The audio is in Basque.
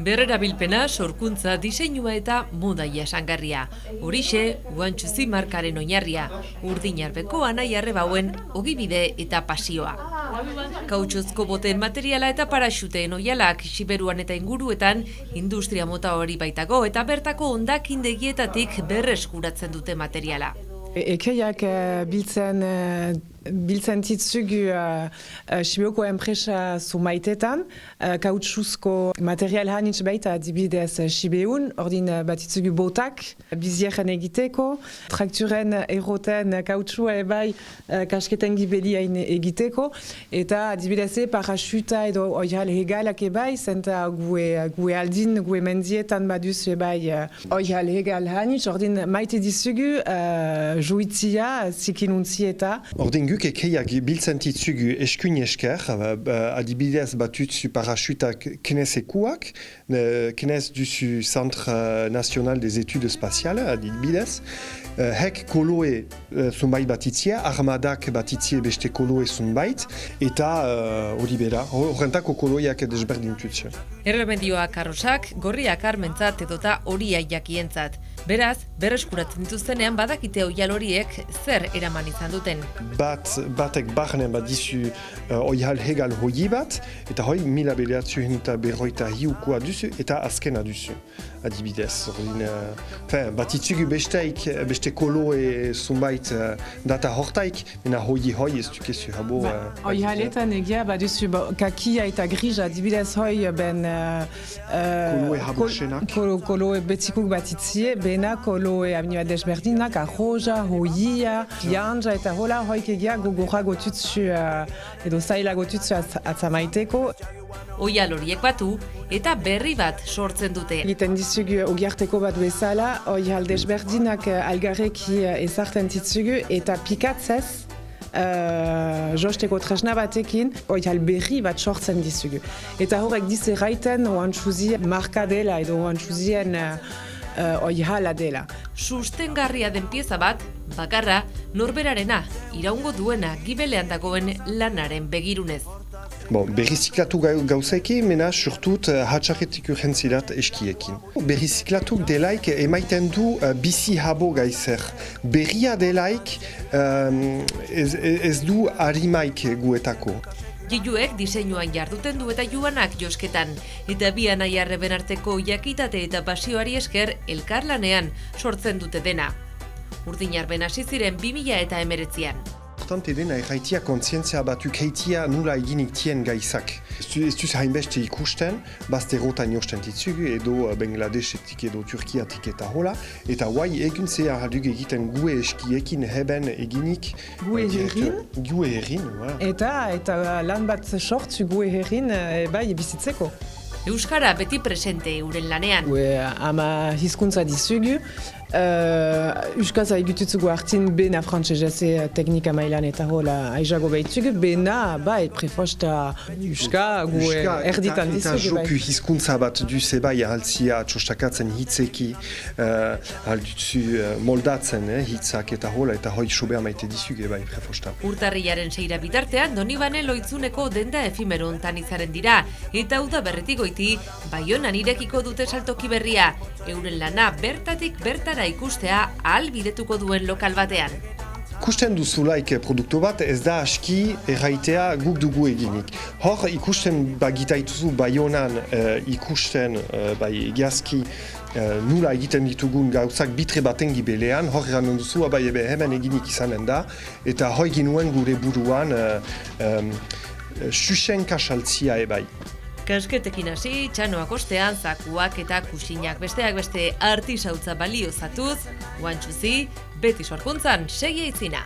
Berrerabilpena, sorkuntza, diseinua eta moda jasangarria. Horixe, Guantxuzi markaren oinarria, urdinarbeko anai arrebauen ogibide eta pasioa. Kautxuzko boten materiala eta paraxuteen oialak Siberuan eta inguruetan industria mota hori baitago eta bertako hondakindegietatik berreskuratzen dute materiala. Ekeiak biltzen titzugu Sibioko enpresa zumaitetan, kautxuzko material hanitz baita adibidez Sibeun, ordin batitzugu botak, bizieren egiteko, trakturen erroten kautxua ebai kasketen gibeliain egiteko, eta adibidez paraxuta edo oihal hegalak ebai, zenta gue aldin, gue mendietan baduz ebai oihal hegal hanitz, ordin maite dizugu juitzia zikinuntzieta. Ordin guk ekeiak biltzen titzugu eskuin esker, adibidez batutzu parachutak Knesekuak, Knes duzu Centre National des Études Spatiales, adibidez, hek koloe zunbait batitzia, armadak batitzie beste koloe zunbait, eta hori bera, horrentako koloiak desberdintutzu. Erremedioak arrosak, gorriak armentzat edota horia jakientzat. Beraz, berreskuratzen dituztenean badakite oihal horiek zer eraman izan duten. Batek barnen badizu oihal hegal hoi bat, eta hoi 1950 duzu eta azkena duzu, adibidez. Batitzugu beste koloe zunbait data hortaik, mena hoi ez dukezu habo. Oihaletan egia baduzu kakia eta grij adibidez hoi ben koloe habosenak. Koloe betikuk batitzie, bena koloe aminua desberdinak, arroja, hoia, janja eta hola hoik egia gogorra gotutzu edo zaila gotutzu atzamaiteko. Oihal horiek batu eta berri bat sortzen dute. Egiten dizugu ogiarteko bat bezala, oihal desberdinak algarreki ezartzen ditzugu eta pikatzez josteko tresna batekin oihal berri bat sortzen dizugu. Eta horrek dize raiten oantxuzi marka dela edo oantxuzien oihala dela. Sustengarria den pieza bat, bakarra, norberarena, iraungo duena gibelean dagoen lanaren begirunez. Berriziklatu gauzekin, mena surtut hatxarretik urgentzilat eskiekin. Berriziklatu delaik emaiten du bizi habo gaizer. Berria delaik ez du harimaik guetako. Giluek diseinuan jarduten du eta Joanak josketan, eta bi anai arreben arteko jakitate eta pasioari esker elkarlanean sortzen dute dena. Urdinarben hasi ziren 2019an. Importante dena erraitia kontzientzia batuk heitia nula eginik tien gaizak. Ez duz hainbeste ikusten, bazte rotan josten ditzugu edo Bangladesetik edo Turkiatik eta hola, eta guai egun zehar duk egiten gue eskiekin heben eginik. Gue herrin? Gue herrin, Eta lan bat sortzu gue herrin bai bizitzeko. Euskara beti presente euren lanean. Gue ama hizkuntza dizugu, euskaza egututzugu hartin bena frantseseze teknika mailan eta hola aizago behitzugu, bena bai prefosta euska gue erditan dizugu. Eta joku hizkuntza bat duze bai altzia txostakatzen hitzeki, aldutzu moldatzen hitzak eta hola eta hoi sobea maite dizugu bai prefosta. Urtarrilaren 6 bitartean Donibane Loitzuneko denda efimero hontan izaren dira, eta uda berretik goiti Baionan irekiko dute saltoki berria, euren lana bertatik bertara ikustea ahalbidetuko duen lokal batean. Ikusten duzulaik produktu bat ez da aski erraitea guk dugu eginik. Hor ikusten bagitaituzu Baionan ikusten egiazki nula egiten ditugun gauzak bitre baten gibelean, hor eranen duzu hemen eginik izanen da, eta hoi ginuen gure buruan susen kasaltzia ebai. Kasketekin hasi, txanoak ostean, zakuak eta kusinak besteak beste artisautza baliozatuz, Guantxuzi, beti sorkuntzan segia itzina.